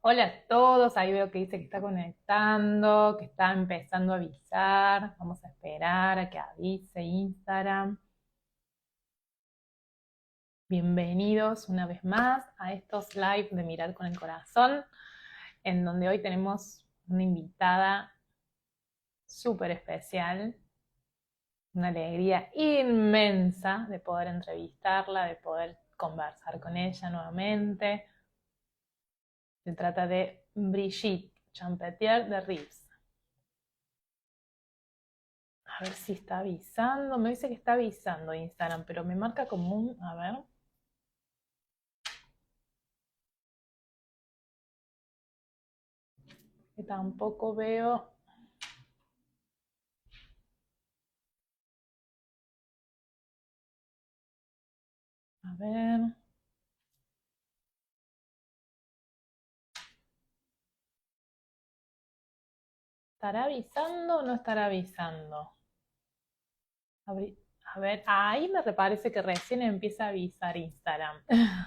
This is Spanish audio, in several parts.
Hola a todos, ahí veo que dice que está conectando, que está empezando a avisar. Vamos a esperar a que avise Instagram. Bienvenidos una vez más a estos live de Mirar con el Corazón, en donde hoy tenemos una invitada súper especial, una alegría inmensa de poder entrevistarla, de poder conversar con ella nuevamente. Se trata de Brigitte Champetier de Rives. A ver si está avisando. Me dice que está avisando Instagram, pero me marca como un... A ver. Que tampoco veo... A ver. ¿Estará avisando o no estará avisando? A ver, ahí me parece que recién empieza a avisar Instagram.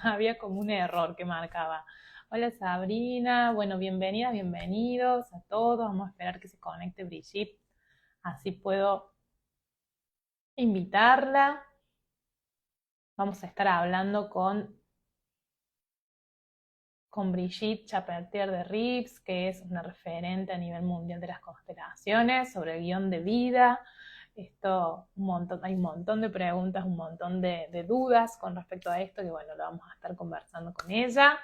Había como un error que marcaba. Hola Sabrina, bueno, bienvenidas, bienvenidos a todos. Vamos a esperar que se conecte Brigitte. Así puedo invitarla. Vamos a estar hablando con Brigitte Chapertier de Rives, que es una referente a nivel mundial de las constelaciones, sobre el guión de vida. Hay un montón de preguntas, un montón de dudas con respecto a esto, que bueno, lo vamos a estar conversando con ella.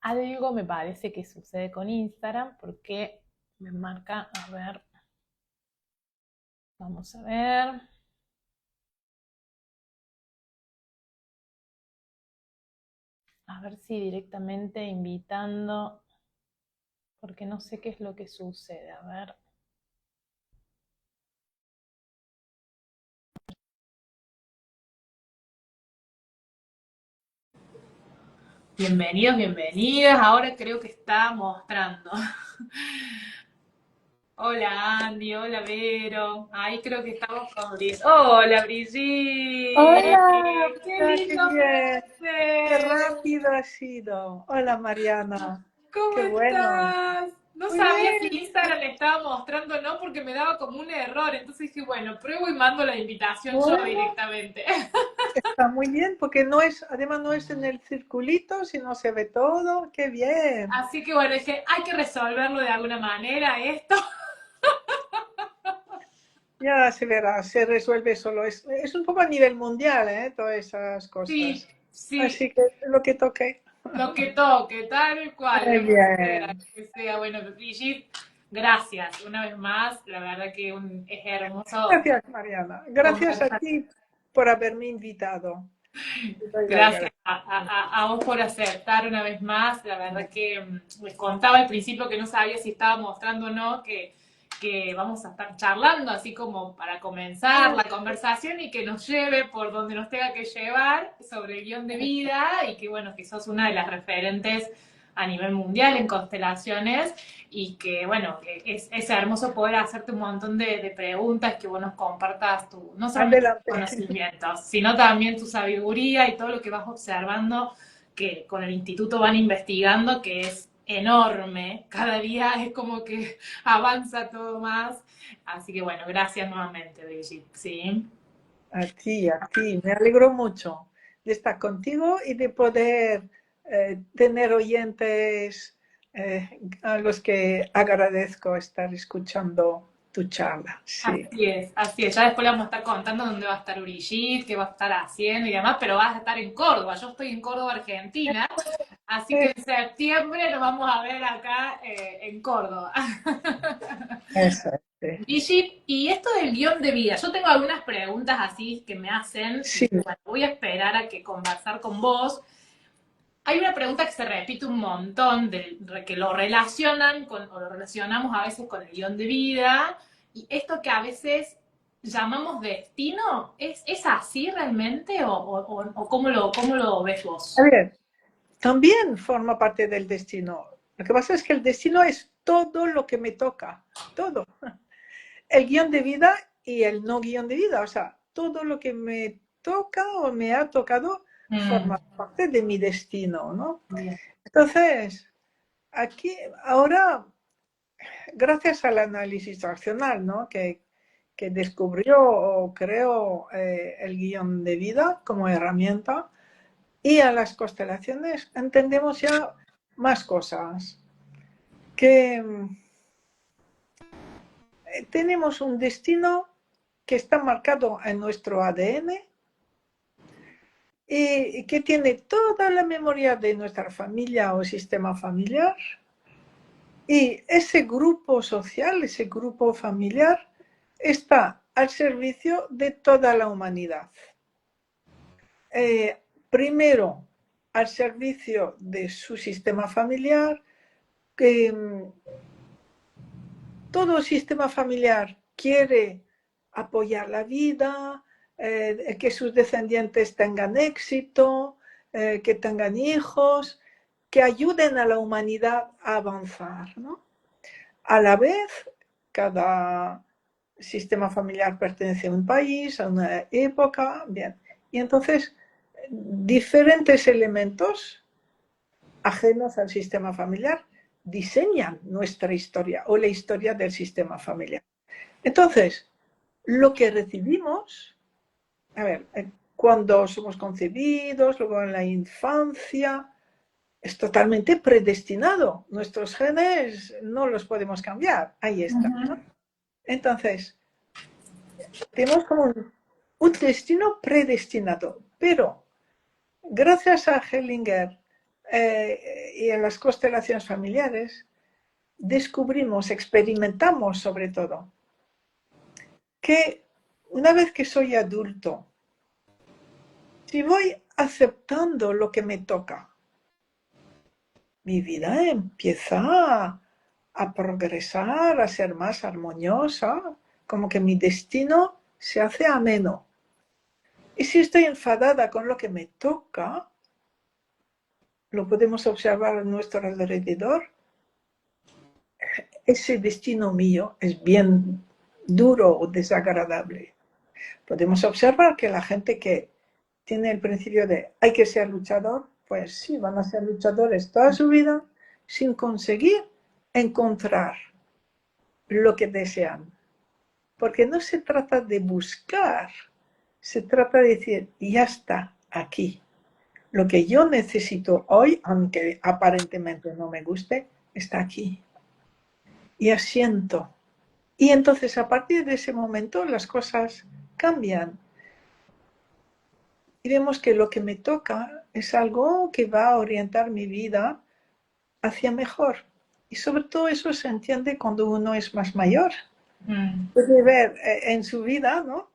Algo me parece que sucede con Instagram, porque me marca, a ver, vamos a ver. A ver si directamente invitando, porque no sé qué es lo que sucede. A ver. Bienvenidos, bienvenidas. Ahora creo que está mostrando. Hola Andy, hola Vero. Ahí creo que estamos con Brigitte. Hola Brigitte. Hola, Qué mira qué lindo bien, qué verte. rápido ha sido. Hola Mariana, ¿Cómo qué bueno. estás? No Muy sabía si bien, Instagram le estaba mostrando o no porque me daba como un error. Entonces dije, bueno, pruebo y mando la invitación yo bueno, directamente. está muy bien porque no es, además no es en el circulito, sino se ve todo, qué bien. Así que bueno, dije, hay que resolverlo de alguna manera esto. Ya se verá, se resuelve solo. Es un poco a nivel mundial, ¿eh? Todas esas Sí, cosas. sí. Así que lo que toque. Lo que toque, tal cual, Muy lo bien. que sea. Bueno, Brigitte, gracias una vez más. La verdad que es hermoso Gracias, Mariana. Gracias a conversar. ti por haberme invitado. Te doy las Gracias gracias. a vos por aceptar una vez más. La verdad que les contaba al principio que no sabía si estaba mostrando o no, que vamos a estar charlando, así como para comenzar la conversación y que nos lleve por donde nos tenga que llevar sobre el guión de vida y que bueno, que sos una de las referentes a nivel mundial en constelaciones y que bueno, que es hermoso poder hacerte un montón de preguntas, que vos nos compartas no solamente tus Adelante. conocimientos, sino también tu sabiduría y todo lo que vas observando, que con el instituto van investigando, que es enorme, cada día es como que avanza todo más, así que bueno, gracias nuevamente, Brigitte, ¿sí? A ti. Me alegro mucho de estar contigo y de poder tener oyentes a los que agradezco estar escuchando tu charla. Sí. Así es, así es. Ya después le vamos a estar contando dónde va a estar Brigitte, qué va a estar haciendo y demás, pero vas a estar en Córdoba. Yo estoy en Córdoba, Argentina, así que Eh, en septiembre nos vamos a ver acá en Córdoba. Eso es. Sí. Brigitte, y esto del guión de vida, yo tengo algunas preguntas así que me hacen y Sí, bueno, voy a esperar a que conversar con vos. Hay una pregunta que se repite un montón, que lo relacionan o lo relacionamos a veces con el guión de vida, y esto que a veces llamamos destino, ¿es así realmente o cómo lo ves a vos? ver, también forma parte del destino. Lo que pasa es que el destino es todo lo que me toca, todo. El guión de vida y el no guión de vida, o sea, todo lo que me toca o me ha tocado Mm, forma parte de mi destino, ¿no? bien. Entonces, aquí, ahora, gracias al análisis racional, ¿no? Que descubrió o creó el guión de vida como herramienta, y a las constelaciones entendemos ya más cosas, que tenemos un destino que está marcado en nuestro ADN y que tiene toda la memoria de nuestra familia o sistema familiar. Y ese grupo social, ese grupo familiar, está al servicio de toda la humanidad. Primero, al servicio de su sistema familiar, que todo sistema familiar quiere apoyar la vida, que sus descendientes tengan éxito, que tengan hijos, que ayuden a la humanidad a avanzar, ¿no? A la vez, cada sistema familiar pertenece a un país, a una época, bien. Y entonces, diferentes elementos ajenos al sistema familiar diseñan nuestra historia o la historia del sistema familiar. Entonces, lo que recibimos, a ver, cuando somos concebidos, luego en la infancia, es totalmente predestinado. Nuestros genes no los podemos cambiar, ahí está. Ujú. Entonces, tenemos como un destino predestinado, pero gracias a Hellinger y en las constelaciones familiares, descubrimos, experimentamos sobre todo, que una vez que soy adulto, si voy aceptando lo que me toca, mi vida empieza a progresar, a ser más armoniosa, como que mi destino se hace ameno. Y si estoy enfadada con lo que me toca, lo podemos observar a nuestro alrededor, ese destino mío es bien duro o desagradable. Podemos observar que la gente que tiene el principio de hay que ser luchador, pues sí, van a ser luchadores toda su vida sin conseguir encontrar lo que desean. Porque no se trata de buscar, se trata de decir, ya está aquí. Lo que yo necesito hoy, aunque aparentemente no me guste, está aquí. Y asiento. Y entonces a partir de ese momento las cosas cambian. Y vemos que lo que me toca es algo que va a orientar mi vida hacia mejor. Y sobre todo eso se entiende cuando uno es más mayor. Mm, Puede ver en su vida, ¿no?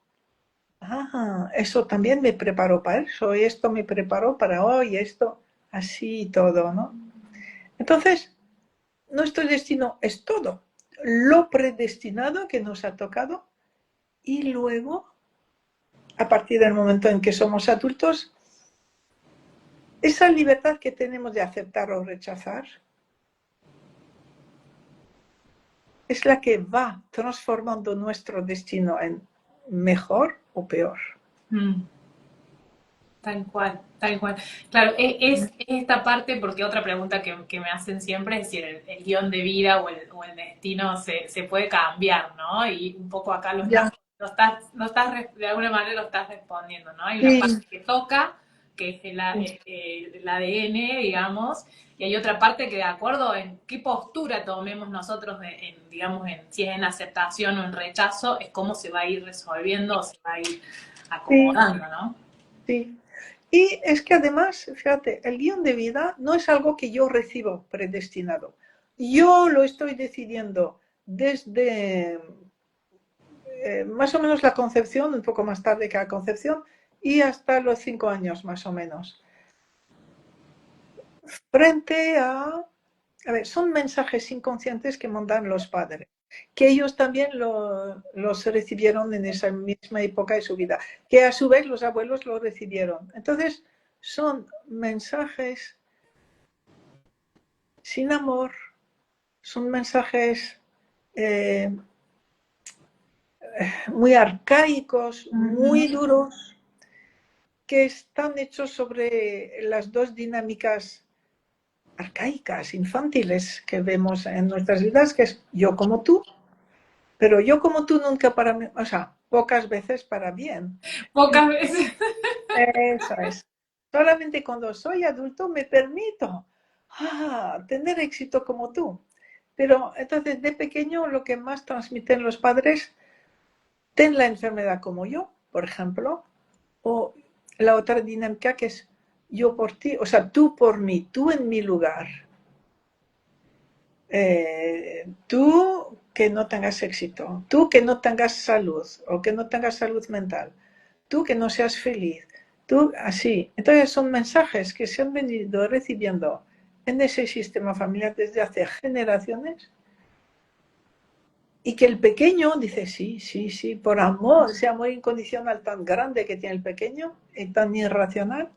Ah, eso también me preparó para eso, esto me preparó para hoy, esto, así y todo, ¿no? Entonces, nuestro destino es todo, lo predestinado que nos ha tocado y luego, a partir del momento en que somos adultos, esa libertad que tenemos de aceptar o rechazar es la que va transformando nuestro destino en mejor o peor. mm. Tal cual, tal cual. Claro, es esta parte, porque otra pregunta que me hacen siempre es si el guión de vida o el destino se puede cambiar, ¿no? Y un poco acá Ya, de alguna manera lo estás respondiendo, ¿no? Hay una sí, parte que toca, que es el ADN, digamos, y hay otra parte que de acuerdo en qué postura tomemos nosotros, digamos, si es en aceptación o en rechazo, es cómo se va a ir resolviendo o se va a ir sí, acomodando, ¿no? sí. Y es que además, fíjate, el guión de vida no es algo que yo recibo predestinado. Yo lo estoy decidiendo desde más o menos la concepción, un poco más tarde que la concepción, y hasta los 5 años más o menos. Frente a ver, son mensajes inconscientes que mandan los padres, que ellos también los recibieron en esa misma época de su vida, que a su vez los abuelos lo recibieron. Entonces, son mensajes sin amor, son mensajes eh, muy arcaicos, muy duros, que están hechos sobre las dos dinámicas arcaicas, infantiles que vemos en nuestras vidas, que es yo como tú, pero yo como tú nunca para mí, o sea, pocas veces para bien. Pocas veces. Eso es. Solamente cuando soy adulto me permito tener éxito como tú. Pero entonces de pequeño lo que más transmiten los padres, ten la enfermedad como yo, por ejemplo, o la otra dinámica que es yo por ti, o sea, tú por mí, tú en mi lugar. Tú que no tengas éxito, tú que no tengas salud o que no tengas salud mental, tú que no seas feliz, tú así. Entonces son mensajes que se han venido recibiendo en ese sistema familiar desde hace generaciones y que el pequeño dice sí, sí, sí, por amor, ese amor incondicional tan grande que tiene el pequeño y tan irracional,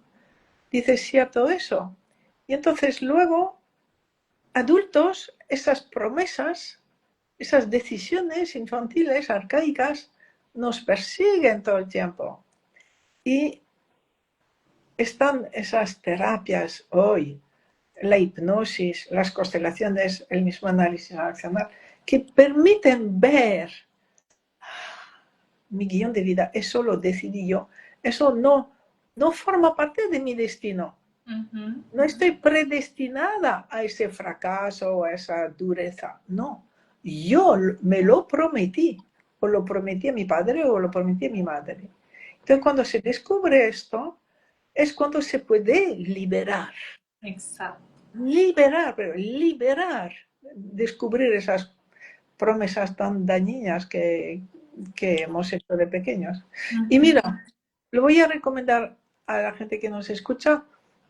dice sí a todo eso. Y entonces luego, adultos, esas promesas, esas decisiones infantiles, arcaicas, nos persiguen todo el tiempo. Y están esas terapias hoy, la hipnosis, las constelaciones, el mismo análisis accional, que permiten ver mi guión de vida, eso lo decidí yo, eso no forma parte de mi destino. No estoy predestinada a ese fracaso o a esa dureza, no. Yo me lo prometí, o lo prometí a mi padre o lo prometí a mi madre. Entonces, cuando se descubre esto, es cuando se puede liberar. Exacto. Liberar, pero liberar, descubrir esas promesas tan dañinas que hemos hecho de pequeños. Y mira, lo voy a recomendar a la gente que nos escucha.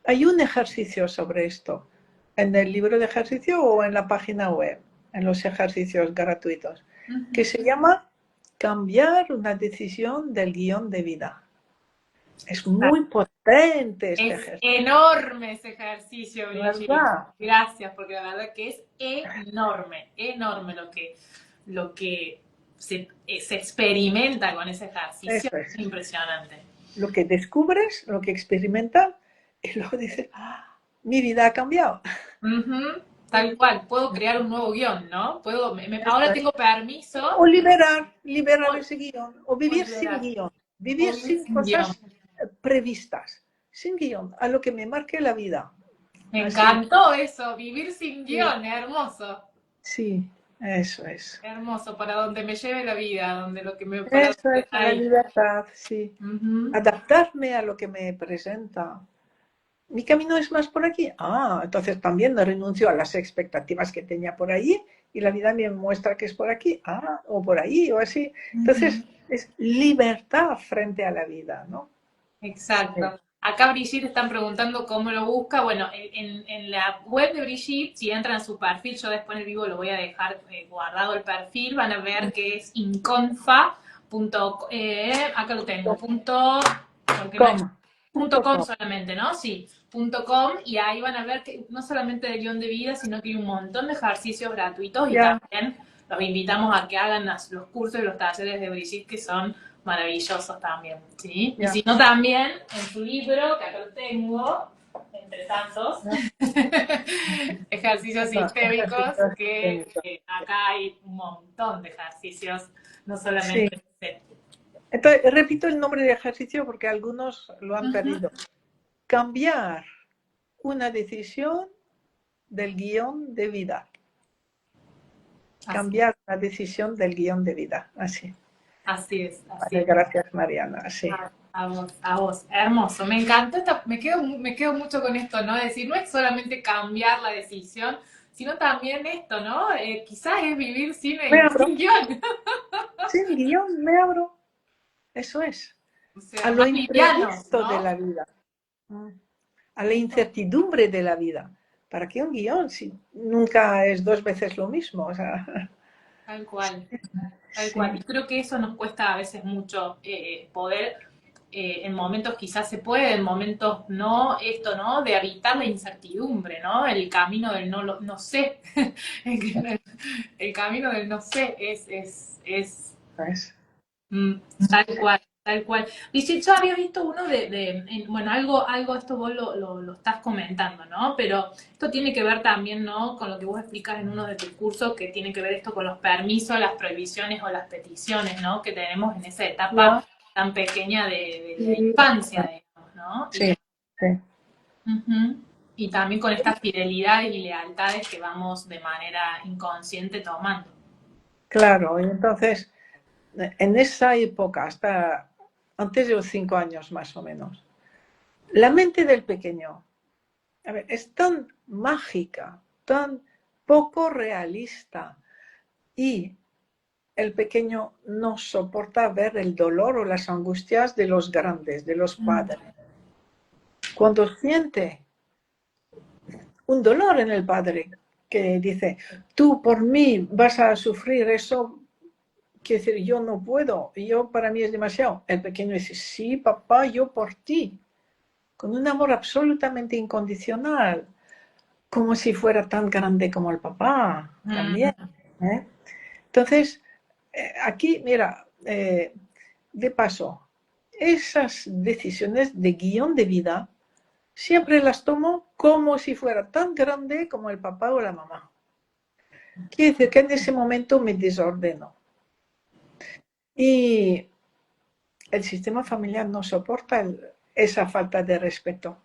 Hay un ejercicio sobre esto en el libro de ejercicio o en la página web, en los ejercicios gratuitos, que se llama Cambiar una decisión del guión de vida. Es muy potente este Es ejercicio, enorme ese ejercicio, Brigitte. ¿verdad? Gracias, porque la verdad que es enorme, enorme lo que se experimenta con ese ejercicio. Eso es. Es impresionante. Lo que descubres, lo que experimentas, y luego dices, mi vida ha cambiado. Tal cual, puedo crear un nuevo guión, ¿no? Ahora tengo O permiso liberar o, ese guión, o o vivir sin liberar, guión, o vivir vivir sin sin cosas guión. previstas, sin guión, a lo que me marque la vida. Me Así, encantó eso, vivir sin sí, guión, hermoso. sí, eso es. Hermoso, para donde me lleve la vida, para Eso donde es la ahí. libertad, sí. Ujú. Adaptarme a lo que me presenta. Mi camino es más por aquí. Entonces también no renuncio a las expectativas que tenía por allí y la vida me muestra que es por aquí, o por ahí, o así. Entonces Ujú. es libertad frente a la vida, ¿no? Sí. Exacto. Acá Brigitte están preguntando cómo lo busca. Bueno, en la web de Brigitte, si entran a su perfil, yo después en el vivo lo voy a dejar guardado el perfil, van a ver que es inconfa. Acá lo tengo, porque no es ¿Cómo? punto Punto com com. solamente, ¿no? Sí, punto com, y ahí van a ver que no solamente de guión de vida, sino que hay un montón de ejercicios gratuitos y Ya, también los invitamos a que hagan los cursos y los talleres de Brigitte que son maravillosos también, ¿sí? Y ya, si no también en su libro, que acá lo tengo, entre tantos, ya. ejercicios sistémicos, Ejercicios que técnicos. acá hay un montón de ejercicios, no solamente Sí. ese. Entonces, repito el nombre de ejercicio porque algunos lo han Ujú. perdido. Cambiar una decisión del guión de vida. Así, Cambiar una decisión del guión de vida. Así. así es, así Vale, es. gracias, Mariana. Sí. A vos, a vos. Hermoso. Me encantó me quedo mucho con esto, ¿no? Es decir, no es solamente cambiar la decisión, sino también esto, ¿no? Quizás es vivir Me sin abro. guión. Sin guión, me abro. Eso es. O A sea, lo más livianos, imprevisto de ¿no? la vida. A la incertidumbre de la vida. ¿Para qué un guión si nunca es dos veces lo mismo? O sea, Tal cual, tal cual. sí. Y creo que eso nos cuesta a veces mucho poder, en momentos quizás se puede, en momentos no, esto, ¿no? De habitar la incertidumbre, ¿no? El camino del no sé. El, el camino del no sé es ¿Sabes? tal cual. Tal cual. Dice, yo había visto uno bueno, algo esto vos lo estás comentando, ¿no? Pero esto tiene que ver también, ¿no? Con lo que vos explicas en uno de tus cursos, que tiene que ver esto con los permisos, las prohibiciones o las peticiones, ¿no? Que tenemos en esa etapa Ya, tan pequeña de la sí, infancia, digamos, ¿no? sí, sí, Ujú. Y también con estas fidelidades y lealtades que vamos de manera inconsciente tomando. claro. Y entonces, en esa época, hasta antes de los 5 años más o menos, la mente del pequeño, a ver, es tan mágica, tan poco realista y el pequeño no soporta ver el dolor o las angustias de los grandes, de los Mm. padres. Cuando siente un dolor en el padre que dice, tú por mí vas a sufrir eso, quiere decir, yo no puedo, yo para mí es demasiado. El pequeño dice, sí, papá, yo por ti, con un amor absolutamente incondicional, como si fuera tan grande como el papá también. Mm. ¿Eh? Entonces, aquí, mira, de paso, esas decisiones de guión de vida siempre las tomo como si fuera tan grande como el papá o la mamá. Quiere decir que en ese momento me desordeno. Y el sistema familiar no soporta esa falta de respeto.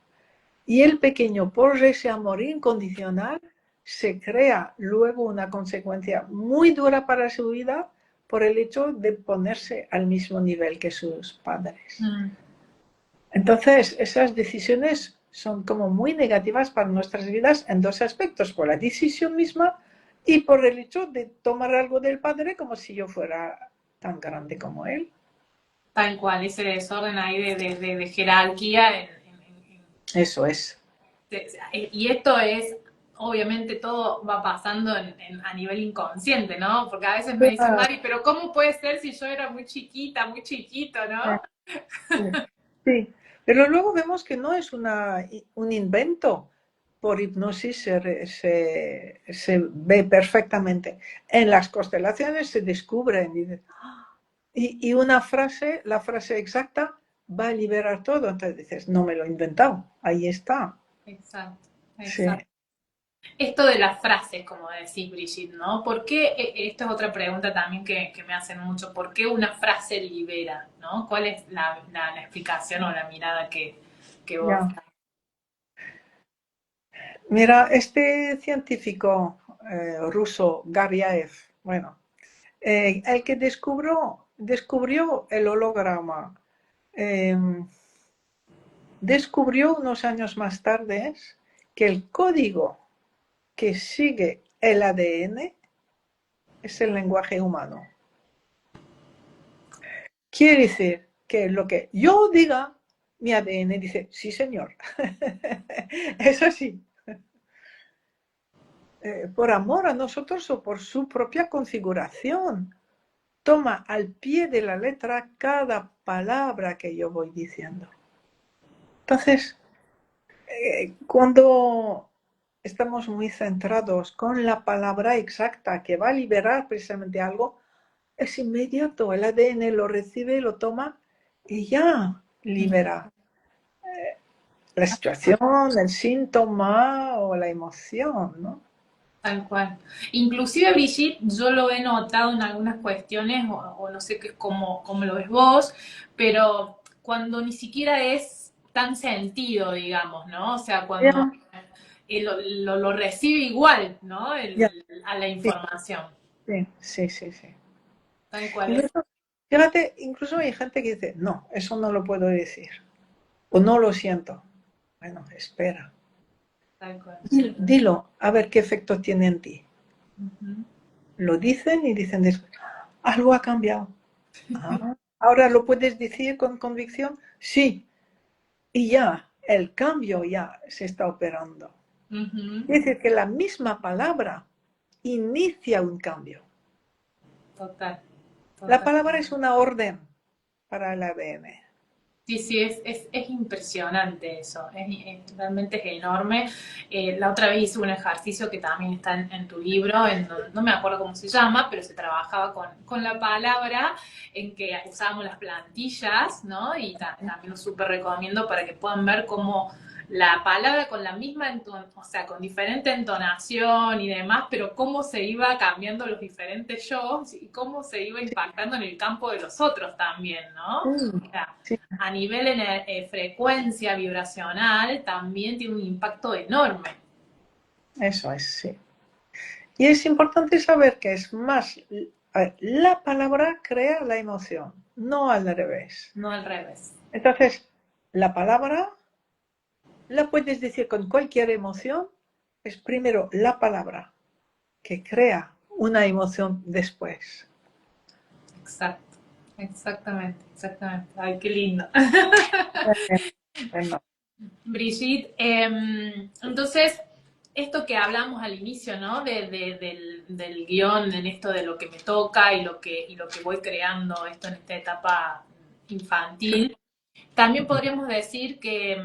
Y el pequeño, por ese amor incondicional, se crea luego una consecuencia muy dura para su vida por el hecho de ponerse al mismo nivel que sus padres. Mm. Entonces, esas decisiones son como muy negativas para nuestras vidas en dos aspectos, por la decisión misma y por el hecho de tomar algo del padre como si yo fuera tan grande como él. Tal cual, ese desorden ahí de jerarquía. Eso es. Y esto es, obviamente, todo va pasando a nivel inconsciente, ¿no? Porque a veces me dicen, Mari, pero ¿cómo puede ser si yo era muy chiquita, muy chiquito, ¿no? Sí, pero luego vemos que no es un invento. Por hipnosis se ve perfectamente. En las constelaciones se descubren. Y una frase, la frase exacta, va a liberar todo. Entonces dices, no me lo he inventado. Ahí está. Exacto, Sí. exacto. Esto de las frases, como decís, Brigitte, ¿no? ¿Por qué? Esta es otra pregunta también que me hacen mucho. ¿Por qué una frase libera, ¿no? ¿Cuál es la explicación o la mirada que vos? Ya. Mira, este científico ruso, Garyaev, bueno, el que descubrió el holograma, eh, descubrió unos años más tarde que el código que sigue el ADN es el lenguaje humano. Quiere decir que lo que yo diga, mi ADN dice, sí señor, es así. Por amor a nosotros o por su propia configuración. Toma al pie de la letra cada palabra que yo voy diciendo. Entonces, cuando estamos muy centrados con la palabra exacta que va a liberar precisamente algo, es inmediato. El ADN lo recibe, lo toma y ya libera la situación, el síntoma o la emoción, ¿no? Tal cual. Inclusive, Brigitte, yo lo he notado en algunas cuestiones, o no sé qué, cómo lo ves vos, pero cuando ni siquiera es tan sentido, digamos, ¿no? O sea, cuando Ya, lo recibe igual, ¿no? ya, A la sí, información. sí, sí, sí, sí. Tal cual es. Incluso, fíjate, incluso hay gente que dice, no, eso no lo puedo decir, o no lo siento. Bueno, espera. Tal cual. Dilo, a ver qué efecto tiene en ti. Ujú. Lo dicen y dicen después, algo ha cambiado. Ah, ahora lo puedes decir con convicción, sí, y ya, el cambio ya se está operando. Ujú. Es decir, que la misma palabra inicia un cambio. Total, La total. palabra es una orden para el ADN. Sí, sí, es impresionante eso, realmente es enorme. La otra vez hice un ejercicio que también está en tu libro, no me acuerdo cómo se llama, pero se trabajaba con la palabra, en que usábamos las plantillas, ¿no? Y también lo súper recomiendo para que puedan ver cómo la palabra con la misma, o sea, con diferente entonación y demás, pero cómo se iba cambiando los diferentes yo y cómo se iba impactando en el campo de los otros también, ¿no? O sea, Sí, a nivel frecuencia vibracional también tiene un impacto enorme. eso es, sí. Y es importante saber que es más, la palabra crea la emoción, no al revés. No al revés. Entonces, la palabra la puedes decir con cualquier emoción, es primero la palabra que crea una emoción después. Exacto. Exactamente, exactamente. Ay, qué lindo. Bueno, Brigitte, entonces, esto que hablamos al inicio, ¿no? Del guión, en esto de lo que me toca y lo que voy creando, esto en esta etapa sí, infantil, también podríamos decir que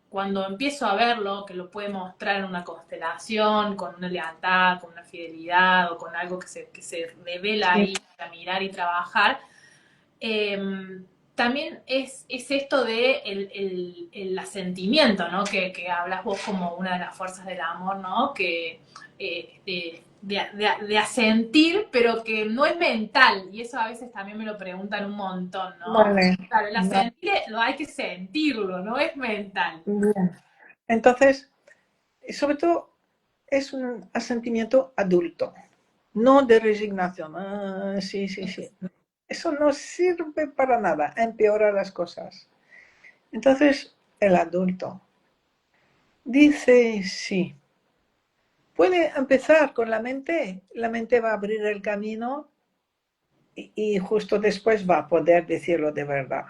cuando empiezo a verlo, que lo puede mostrar en una constelación, con una lealtad, con una fidelidad o con algo que se revela sí, ahí para mirar y trabajar, también es esto de el asentimiento, ¿no? Que hablas vos como una de las fuerzas del amor, ¿no? Que de asentir, pero que no es mental, y eso a veces también me lo preguntan un montón, ¿no? vale, Claro, el vale, asentir lo hay que sentirlo, no es mental. bien. Entonces, sobre todo, es un asentimiento adulto, no de resignación. Ah, sí, sí, sí. Eso no sirve para nada, empeora las cosas. Entonces, el adulto dice sí. Puede empezar con la mente va a abrir el camino y justo después va a poder decirlo de verdad,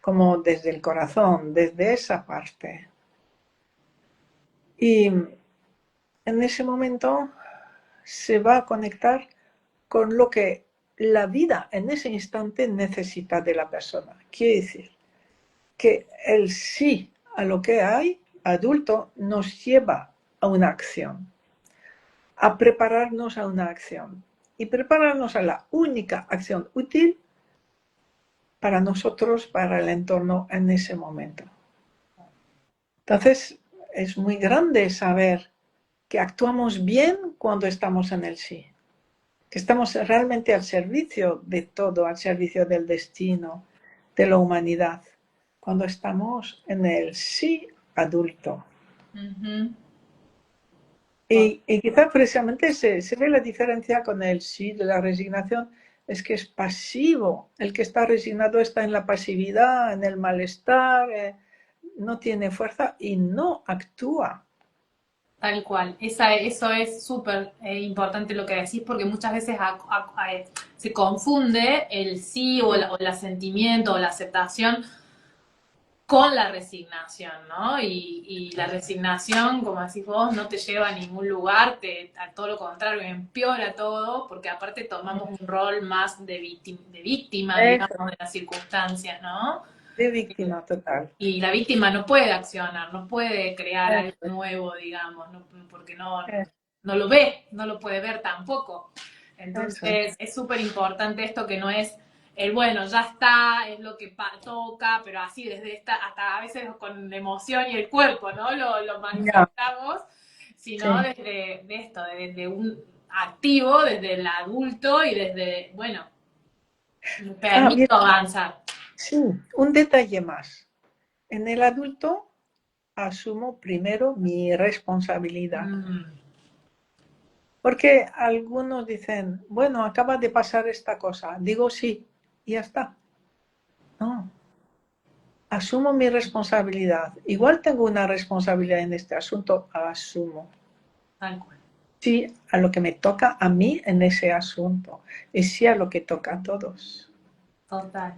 como desde el corazón, desde esa parte. Y en ese momento se va a conectar con lo que la vida en ese instante necesita de la persona. Quiere decir que el sí a lo que hay adulto nos lleva a una acción, a prepararnos a una acción y prepararnos a la única acción útil para nosotros, para el entorno en ese momento. Entonces, es muy grande saber que actuamos bien cuando estamos en el sí, que estamos realmente al servicio de todo, al servicio del destino, de la humanidad, cuando estamos en el sí adulto. Ujú. Y quizá precisamente se ve la diferencia con el sí de la resignación, es que es pasivo. El que está resignado está en la pasividad, en el malestar, no tiene fuerza y no actúa. Tal cual, eso es súper importante lo que decís porque muchas veces se confunde el sí o el asentimiento o la aceptación con la resignación, ¿no? Y la resignación, como decís vos, no te lleva a ningún lugar, a todo lo contrario, empeora todo, porque aparte tomamos un rol más de víctima, Eso, digamos, de las circunstancias, ¿no? de víctima total. Y la víctima no puede accionar, no puede crear algo Eso, nuevo, digamos, porque eso, no lo ve, no lo puede ver tampoco. eso. Entonces es súper importante esto que no es el bueno, ya está, es lo que toca, pero así desde hasta a veces con emoción y el cuerpo, ¿no? Lo Ya, manifestamos, sino sí. desde de esto, desde un activo, desde el adulto y desde, bueno, me Ah, permito mira, avanzar. sí, un detalle más. En el adulto asumo primero mi responsabilidad. Mm, Porque algunos dicen, bueno, acaba de pasar esta cosa. Digo sí, y ya está. No, asumo mi responsabilidad. Igual tengo una responsabilidad en este asunto, asumo. tal cual. Sí a lo que me toca a mí en ese asunto. Y sí a lo que toca a todos. Total.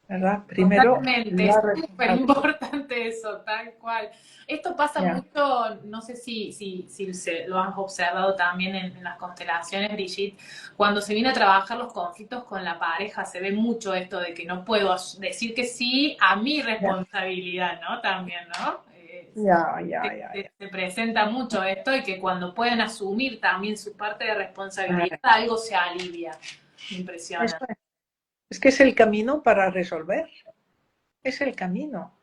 ¿verdad? Primero, Totalmente, es la súper responsabilidad. importante eso, tal cual. Esto pasa Ya, mucho, no sé si lo has observado también en las constelaciones, Brigitte, cuando se viene a trabajar los conflictos con la pareja, se ve mucho esto de que no puedo decir que sí a mi ya, responsabilidad, ¿no? También, ¿no? ya, ya, ya, ya. Se presenta mucho esto y que cuando pueden asumir también su parte de responsabilidad, Ah, algo se alivia. eso Impresionante. es que es el camino para resolver, es el camino.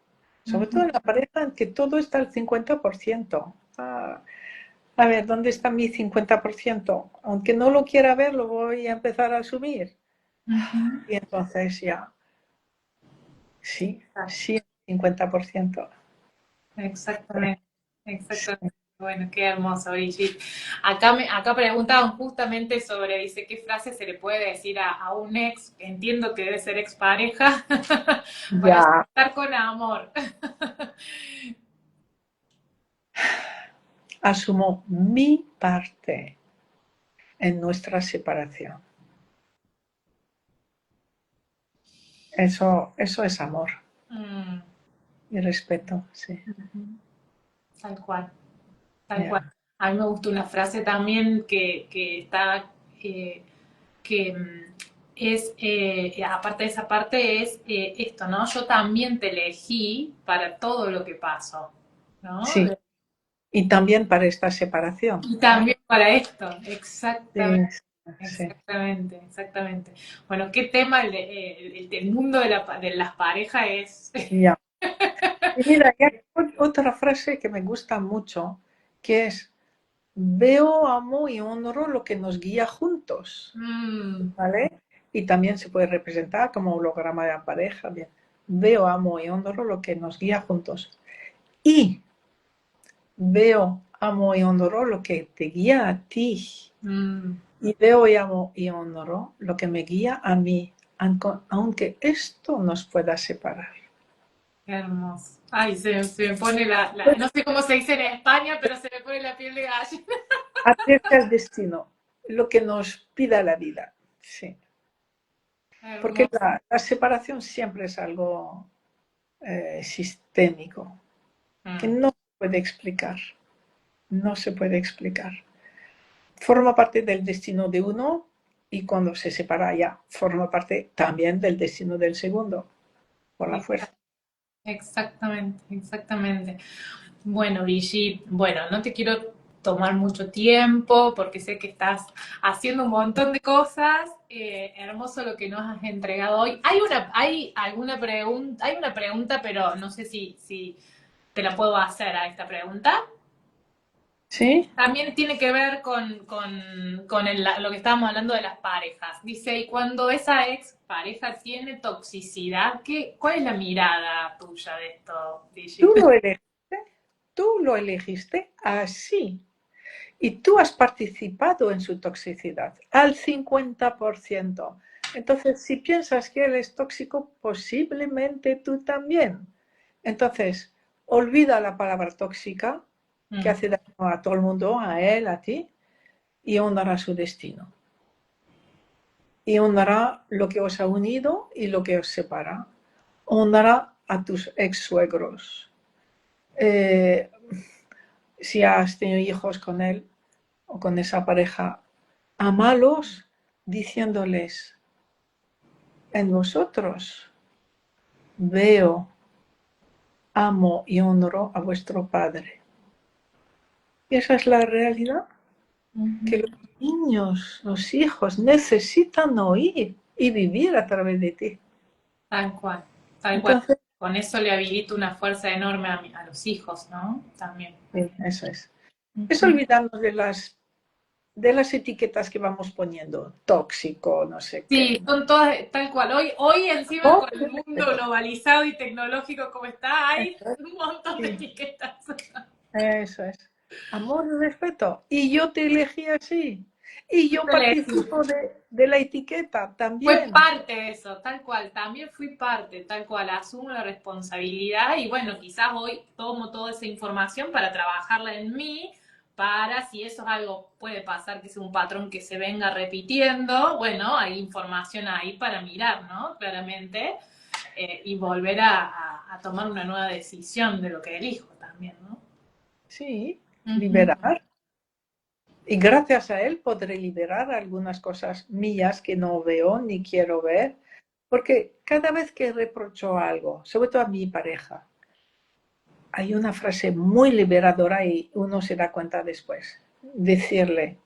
Sobre todo en la pareja en que todo está al 50%. A ver, ¿dónde está mi 50%? Aunque no lo quiera ver, lo voy a empezar a asumir. Ujú. Y entonces ya, sí, Exacto. sí, 50%. Exactamente, Sí. exactamente. Bueno, qué hermoso, Brigitte. Acá preguntaban justamente sobre, dice, ¿qué frase se le puede decir a un ex? Entiendo que debe ser expareja, para Ya estar con amor. asumo mi parte en nuestra separación. Eso es amor Mm, y respeto, sí. ujú. Tal cual, tal cual. Ya. A mí me gusta una frase también que está, eh, que es, aparte de esa parte, es esto, ¿no? Yo también te elegí para todo lo que pasó, ¿no? Sí, y también para esta separación. Y ¿Eh? también para esto, Sí, exactamente, sí, exactamente, exactamente. Bueno, qué tema el mundo de las parejas es. ya. Y mira, y hay otra frase que me gusta mucho, que es, veo, amo y honro lo que nos guía juntos, Mm, ¿vale? Y también se puede representar como holograma de la pareja, bien. Veo, amo y honro lo que nos guía juntos. Y veo, amo y honro lo que te guía a ti. mm, Y veo y amo y honro lo que me guía a mí, aunque esto nos pueda separar. qué hermoso. Ay, se me pone Pues, no sé cómo se dice en España, pero se me pone la piel de gallina. acerca del destino, lo que nos pida la vida. Sí. Porque Hermoso. la separación siempre es algo sistémico, que Mm, no se puede explicar. No se puede explicar. Forma parte del destino de uno y cuando se separa ya forma parte también del destino del segundo, por la fuerza. exactamente, exactamente. Bueno, Brigitte, bueno, no te quiero tomar mucho tiempo porque sé que estás haciendo un montón de cosas. Hermoso lo que nos has entregado hoy. Hay alguna pregunta, hay una pregunta, pero no sé si te la puedo hacer a esta pregunta. ¿Sí? También tiene que ver con lo que estábamos hablando de las parejas. Dice, y cuando esa ex pareja tiene toxicidad, ¿cuál es la mirada tuya de esto, Tú Brigitte? lo elegiste, tú lo elegiste así. Y tú has participado en su toxicidad al 50%. Entonces, si piensas que él es tóxico, posiblemente tú también. Entonces, olvida la palabra tóxica, que Mm, hace daño a todo el mundo, a él, a ti, y honrará su destino. Y honrará lo que os ha unido y lo que os separa. Honrará a tus ex suegros. Eh, si has tenido hijos con él o con esa pareja, amalos diciéndoles, en vosotros veo, amo y honro a vuestro Padre. Y esa es la realidad que ujú. los niños, los hijos necesitan oír y vivir a través de ti. Tal cual, tal cual. Entonces, Con eso le habilita una fuerza enorme a los hijos, ¿no? También. sí, eso es. Es Ujú. olvidarnos de las etiquetas que vamos poniendo, tóxico, no sé qué. Sí, son todas tal cual. Hoy encima Amor con y el mundo respeto. globalizado y tecnológico como está, hay Eso es. un montón de Sí, etiquetas. eso es. Amor y respeto. Y yo te elegí así. Y yo participo de la etiqueta Fue también. parte de eso, tal cual, también fui parte, tal cual, asumo la responsabilidad y bueno, quizás hoy tomo toda esa información para trabajarla en mí, para si eso es algo, puede pasar que sea un patrón que se venga repitiendo, bueno, hay información ahí para mirar, ¿no? Claramente. y volver a tomar una nueva decisión de lo que elijo también, ¿no? Sí, Ujú. liberar. Y gracias a él podré liberar algunas cosas mías que no veo ni quiero ver, porque cada vez que reprocho algo, sobre todo a mi pareja, hay una frase muy liberadora y uno se da cuenta después. Decirle,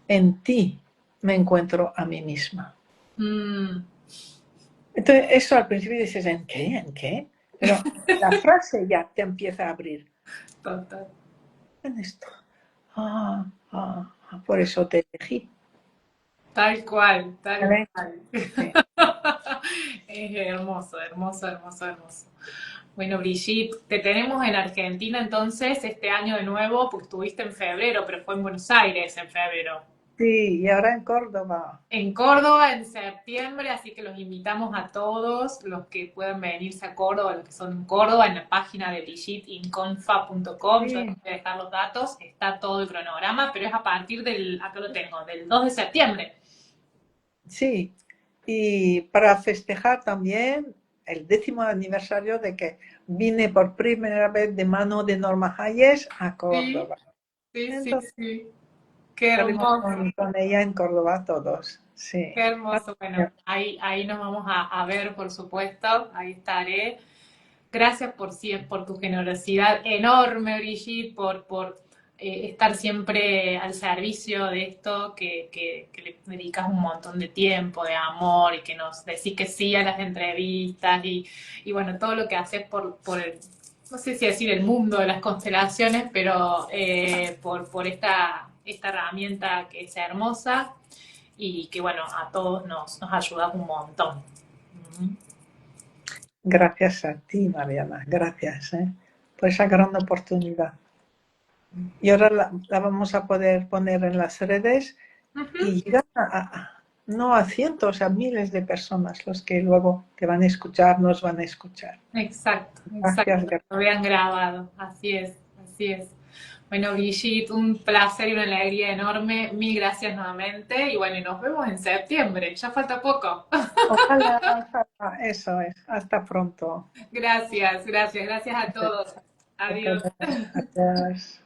en ti me encuentro a mí misma. Mm, Entonces, eso al principio dices, ¿en qué? ¿En qué? Pero la frase ya te empieza a abrir. total. En esto. Por eso te elegí. Tal cual, tal ¿Vale? cual. Sí. Es hermoso, hermoso, hermoso, hermoso. Bueno, Brigitte, te tenemos en Argentina entonces este año de nuevo, porque estuviste en febrero, pero fue en Buenos Aires en febrero. Sí, y ahora en Córdoba. En Córdoba en septiembre, así que los invitamos a todos los que puedan venirse a Córdoba, los que son en Córdoba, en la página de brigittinconfa.com, yo les Sí, voy a dejar los datos, está todo el cronograma, pero es a partir del, acá lo tengo, del 2 de septiembre. sí. Y para festejar también el 10º aniversario de que vine por primera vez de mano de Norma Hayes a Sí, Córdoba. sí, sí, Entonces sí. Qué estaremos hermoso. con ella en Córdoba todos. Sí. Qué hermoso. Bueno, ahí nos vamos a ver, por supuesto. Ahí estaré. Gracias por tu generosidad enorme, Brigitte, por estar siempre al servicio de esto, que le dedicas un montón de tiempo, de amor, y que nos decís que sí a las entrevistas, y bueno, todo lo que haces por el, no sé si decir el mundo de las constelaciones, pero por esta herramienta que es hermosa y que bueno, a todos nos ayuda un montón. Ujú. Gracias a ti, Mariana. Gracias, por esa gran oportunidad. Y ahora la vamos a poder poner en las redes Ujú. y llegar no a cientos, a miles de personas los que luego te van a escuchar, nos van a escuchar. Exacto, Gracias, exacto. Lo gracias. habían grabado. Así es, así es. Bueno, Brigitte, un placer y una alegría enorme. Mil gracias nuevamente. Y bueno, y nos vemos en septiembre. Ya falta poco. Ojalá, ojalá, eso es. Hasta pronto. Gracias, gracias, gracias a todos. Hasta Adiós. pronto. Adiós.